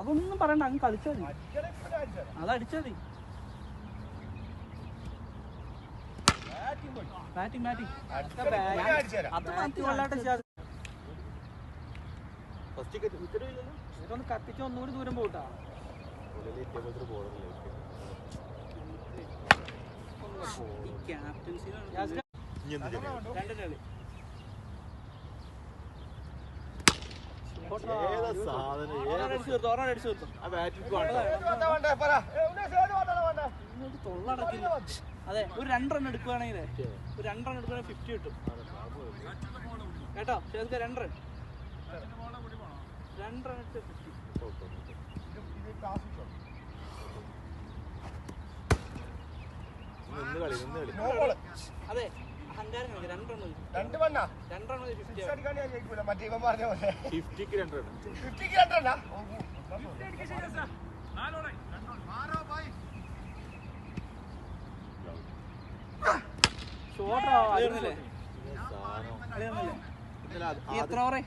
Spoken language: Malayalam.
അതൊന്നും പറയണ്ട, അങ്ങ് കളിച്ചാൽ മതി. അതടിച്ചാൽ മതി. ബാറ്റിംഗ് അത് ഇതൊന്ന് കത്തിച്ച് ഒന്നുകൂടി ദൂരം പോട്ടാ. ക്യാപ്റ്റൻസി തൊള്ളടക്കില്ല. അതെ, ഒരു 2 റൺ എടുക്കുവാണെങ്കിൽ ഒരു 2 റൺ എടുക്കുകയാണെങ്കിൽ 50 കിട്ടും കേട്ടോ. 2 റൺ 2 റൺ എടുത്ത് 50. അതെ, അഹങ്കാരം 2 റൺ 2 റൺ 50. ഷോട്ടോ എത്ര ഓവറേ?